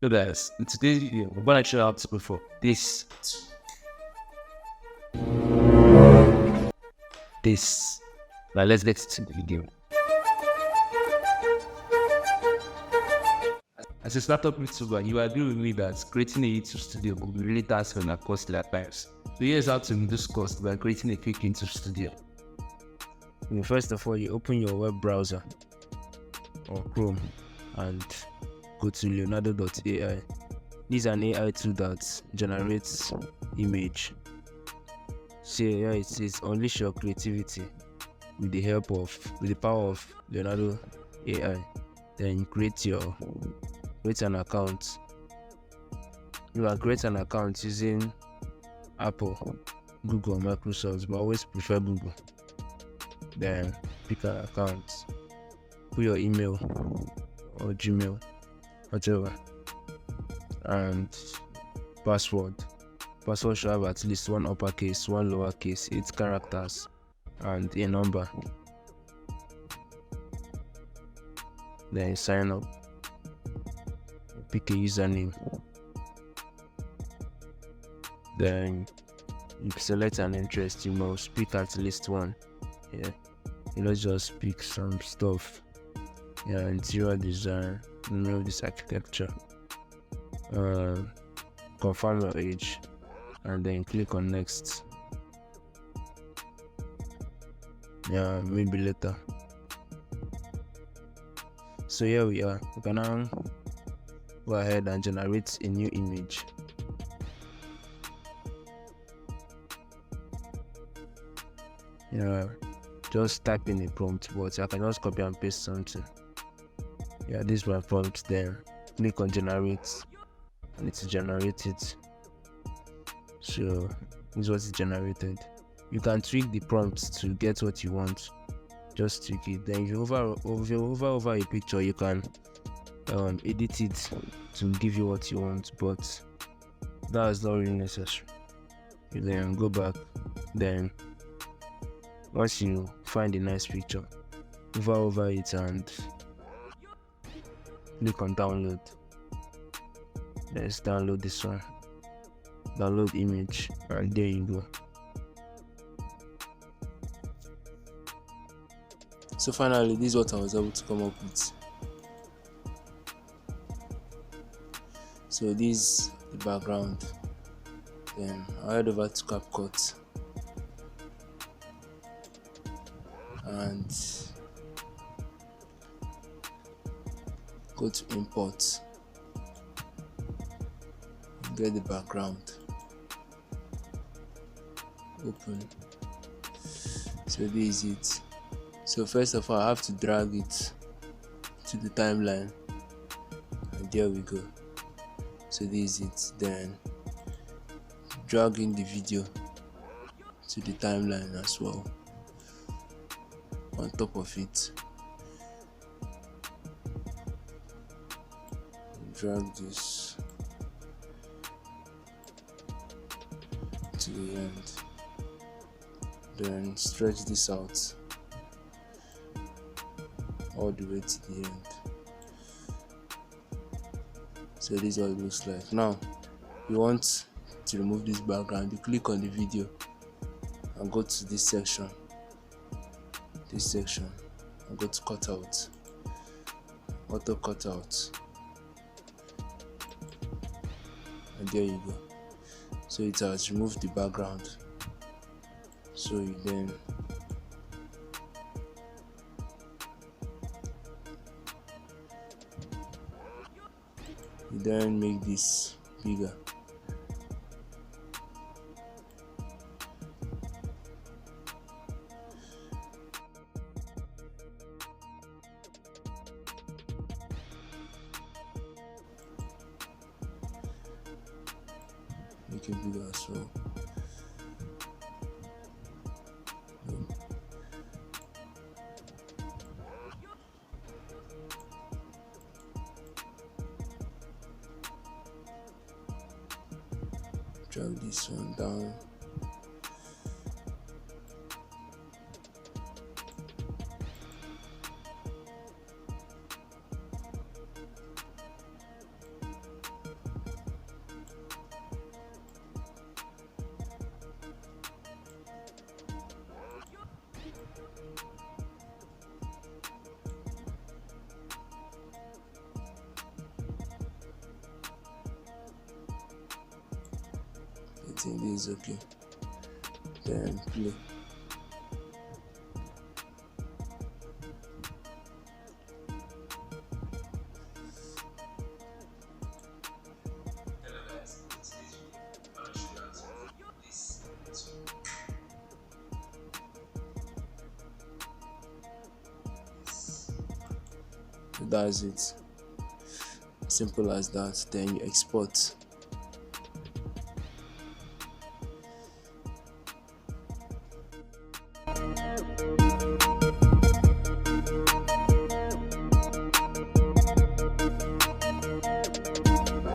So guys, in today's video, we're gonna show you how to go for this. Now let's get into the video. As a startup YouTuber, you agree with me that creating a YouTube studio will be really taxing and costly at times. So here's how to reduce cost by creating a quick YouTube studio. First of all, you open your web browser or Chrome and go to leonado.ai. This is an AI tool that generates image. So here it says unleash your creativity with the power of Leonado AI. Then create an account. You can create an account using Apple, Google, Microsoft, but always prefer Google. Then pick an account, put your email or Gmail, whatever, and password. Password should have at least one uppercase, one lowercase, 8 characters, and a number. Then sign up. Pick a username. Then you select an interest. You must pick at least one. Yeah, let's just pick some stuff. Yeah, interior design, this architecture. Confirm your age, and then click on next. Yeah, maybe later. So here we are. We can now go ahead and generate a new image. Yeah, just type in a prompt, but I can just copy and paste something. Yeah, this is my prompt. Then click on generate, and it's generated. So this is what is generated. You can tweak the prompt to get what you want. Just tweak it. Then if you hover a picture, you can edit it to give you what you want, but that is not really necessary. You then go back. Then once you find a nice picture, hover over it and click on download. Let's download this one. Download image, and there you go. So finally, this is what I was able to come up with. So this is the background. Then I head over to Capcut and go to import. Get the background. Open. So this is it. So first of all, I have to drag it to the timeline, and there we go. So this is it. Then drag in the video to the timeline as well, on top of it. Drag this to the end. Then stretch this out all the way to the end. So this is what it looks like. Now you want to remove this background, you click on the video and go to this section, and go to cutout, auto cutout, and there you go. So it has removed the background. So you then make this bigger. Make it bigger as well. Drag this one down. think this is okay. Then play. That's it. Simple as that. Then you export.